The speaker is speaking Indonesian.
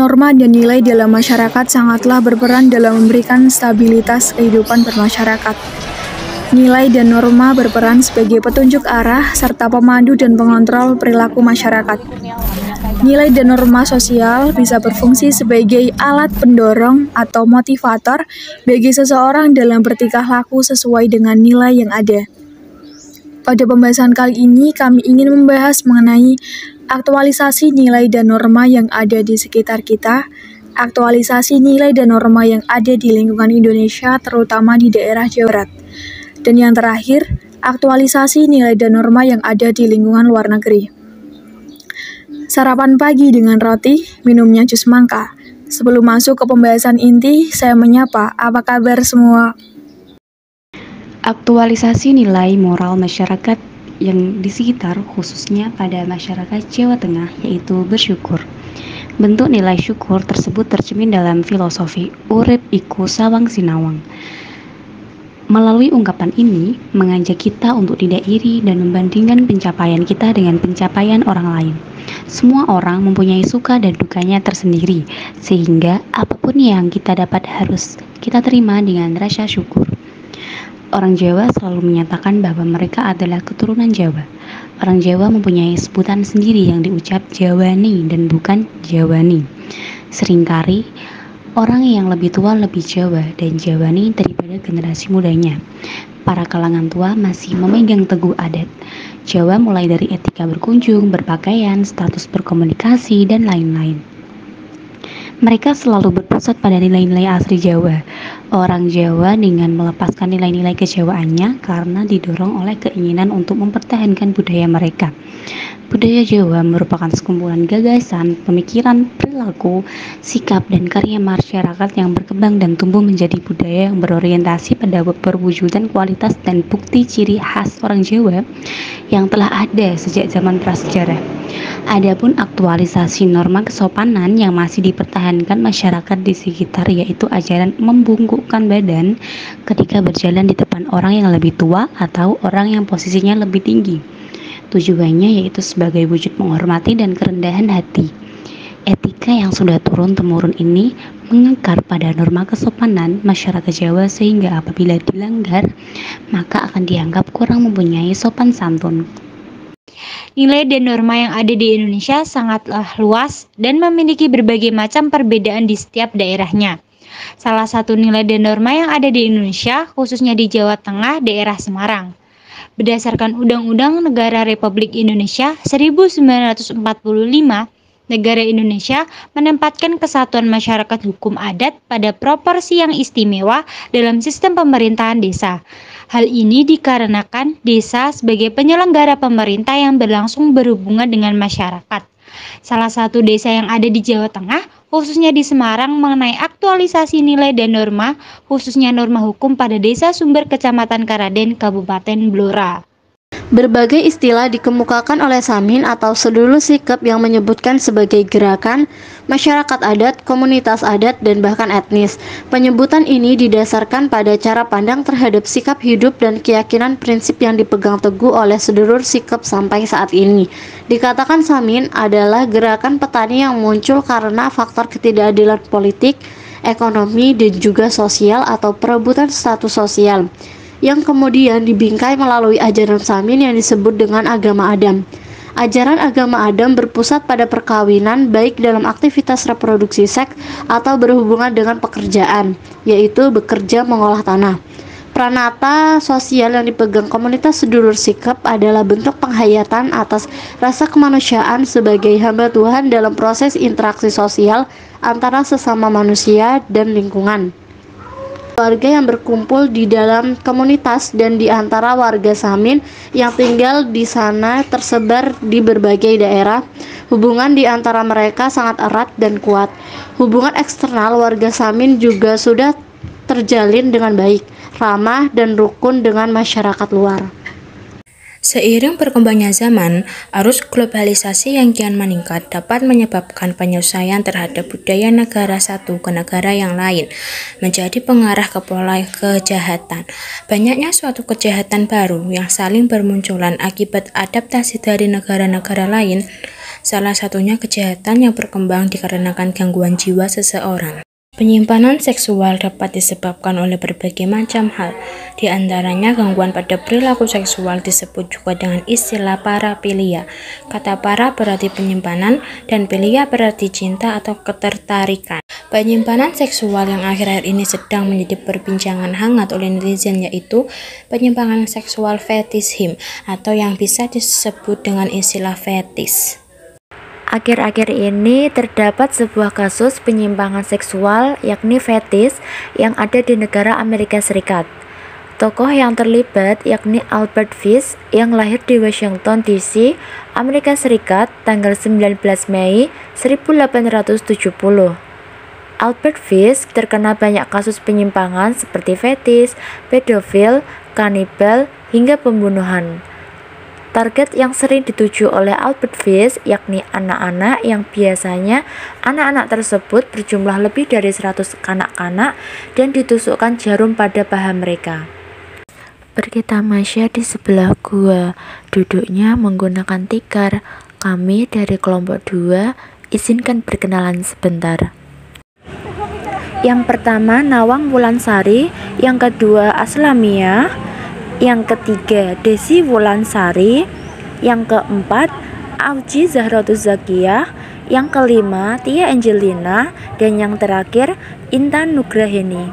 Norma dan nilai dalam masyarakat sangatlah berperan dalam memberikan stabilitas kehidupan bermasyarakat. Nilai dan norma berperan sebagai petunjuk arah serta pemandu dan pengontrol perilaku masyarakat. Nilai dan norma sosial bisa berfungsi sebagai alat pendorong atau motivator bagi seseorang dalam bertingkah laku sesuai dengan nilai yang ada. Pada pembahasan kali ini, kami ingin membahas mengenai aktualisasi nilai dan norma yang ada di sekitar kita, aktualisasi nilai dan norma yang ada di lingkungan Indonesia, terutama di daerah Jawa Barat. Dan yang terakhir, aktualisasi nilai dan norma yang ada di lingkungan luar negeri. Sarapan pagi dengan roti, minumnya jus mangga. Sebelum masuk ke pembahasan inti, saya menyapa, apa kabar semua? Aktualisasi nilai moral masyarakat yang di sekitar, khususnya pada masyarakat Jawa Tengah, yaitu bersyukur. Bentuk nilai syukur tersebut tercermin dalam filosofi urip iku sawang sinawang. Melalui ungkapan ini, mengajak kita untuk tidak iri dan membandingkan pencapaian kita dengan pencapaian orang lain. Semua orang mempunyai suka dan dukanya tersendiri, sehingga apapun yang kita dapat harus kita terima dengan rasa syukur. Orang Jawa selalu menyatakan bahwa mereka adalah keturunan Jawa. Orang Jawa mempunyai sebutan sendiri yang diucap Jawani dan bukan Jawani. Seringkali, orang yang lebih tua lebih Jawa dan Jawani daripada generasi mudanya. Para kalangan tua masih memegang teguh adat Jawa, mulai dari etika berkunjung, berpakaian, status berkomunikasi, dan lain-lain. Mereka selalu berpusat pada nilai-nilai asli Jawa. Orang Jawa dengan melepaskan nilai-nilai kejawaannya karena didorong oleh keinginan untuk mempertahankan budaya mereka. Budaya Jawa merupakan sekumpulan gagasan, pemikiran, perilaku, sikap, dan karya masyarakat yang berkembang dan tumbuh menjadi budaya yang berorientasi pada perwujudan kualitas dan bukti ciri khas orang Jawa yang telah ada sejak zaman prasejarah. Adapun aktualisasi norma kesopanan yang masih dipertahankan masyarakat di sekitar, yaitu ajaran membungkukkan badan ketika berjalan di depan orang yang lebih tua atau orang yang posisinya lebih tinggi. Tujuannya yaitu sebagai wujud menghormati dan kerendahan hati. Etika yang sudah turun-temurun ini mengakar pada norma kesopanan masyarakat Jawa, sehingga apabila dilanggar, maka akan dianggap kurang mempunyai sopan santun. Nilai dan norma yang ada di Indonesia sangatlah luas dan memiliki berbagai macam perbedaan di setiap daerahnya. Salah satu nilai dan norma yang ada di Indonesia, khususnya di Jawa Tengah, daerah Semarang. Berdasarkan Undang-Undang Negara Republik Indonesia 1945, negara Indonesia menempatkan kesatuan masyarakat hukum adat pada proporsi yang istimewa dalam sistem pemerintahan desa. Hal ini dikarenakan desa sebagai penyelenggara pemerintah yang berlangsung berhubungan dengan masyarakat. Salah satu desa yang ada di Jawa Tengah, khususnya di Semarang, mengenai aktualisasi nilai dan norma, khususnya norma hukum pada Desa Sumber Kecamatan Karaden, Kabupaten Blora. Berbagai istilah dikemukakan oleh Samin atau sedulur sikap yang menyebutkan sebagai gerakan, masyarakat adat, komunitas adat, dan bahkan etnis. Penyebutan ini didasarkan pada cara pandang terhadap sikap hidup dan keyakinan prinsip yang dipegang teguh oleh sedulur sikap sampai saat ini. Dikatakan Samin adalah gerakan petani yang muncul karena faktor ketidakadilan politik, ekonomi, dan juga sosial atau perebutan status sosial, yang kemudian dibingkai melalui ajaran Samin yang disebut dengan agama Adam. Ajaran agama Adam berpusat pada perkawinan, baik dalam aktivitas reproduksi seks atau berhubungan dengan pekerjaan, yaitu bekerja mengolah tanah. Pranata sosial yang dipegang komunitas sedulur sikap adalah bentuk penghayatan atas rasa kemanusiaan sebagai hamba Tuhan dalam proses interaksi sosial antara sesama manusia dan lingkungan. Warga yang berkumpul di dalam komunitas dan di antara warga Samin yang tinggal di sana tersebar di berbagai daerah. Hubungan di antara mereka sangat erat dan kuat. Hubungan eksternal warga Samin juga sudah terjalin dengan baik, ramah, dan rukun dengan masyarakat luar. Seiring berkembangnya zaman, arus globalisasi yang kian meningkat dapat menyebabkan penyelesaian terhadap budaya negara satu ke negara yang lain, menjadi pengarah ke pola kejahatan. Banyaknya suatu kejahatan baru yang saling bermunculan akibat adaptasi dari negara-negara lain, Salah satunya kejahatan yang berkembang dikarenakan gangguan jiwa seseorang. Penyimpanan seksual dapat disebabkan oleh berbagai macam hal. Di antaranya gangguan pada perilaku seksual disebut juga dengan istilah parafilia. Kata para berarti penyimpanan dan filia berarti cinta atau ketertarikan. Penyimpanan seksual yang akhir-akhir ini sedang menjadi perbincangan hangat oleh netizen yaitu penyimpangan seksual fetishism atau yang bisa disebut dengan istilah fetis. Akhir-akhir ini terdapat sebuah kasus penyimpangan seksual yakni fetis yang ada di negara Amerika Serikat. Tokoh yang terlibat yakni Albert Fish yang lahir di Washington DC, Amerika Serikat tanggal 19 Mei 1870. Albert Fish terkena banyak kasus penyimpangan seperti fetis, pedofil, kanibal, hingga pembunuhan. Target yang sering dituju oleh Albert Fish yakni anak-anak yang biasanya anak-anak tersebut berjumlah lebih dari 100 kanak-kanak dan ditusukkan jarum pada paha mereka. Berkitamasya di sebelah gua, duduknya menggunakan tikar. Kami dari kelompok 2 izinkan berkenalan sebentar. Yang pertama Nawang Wulansari, yang kedua Aslamia, yang ketiga Desi Wulansari, yang keempat Auji Zahrotus Zakiyah, yang kelima Tia Angelina, dan yang terakhir Intan Nugraheni.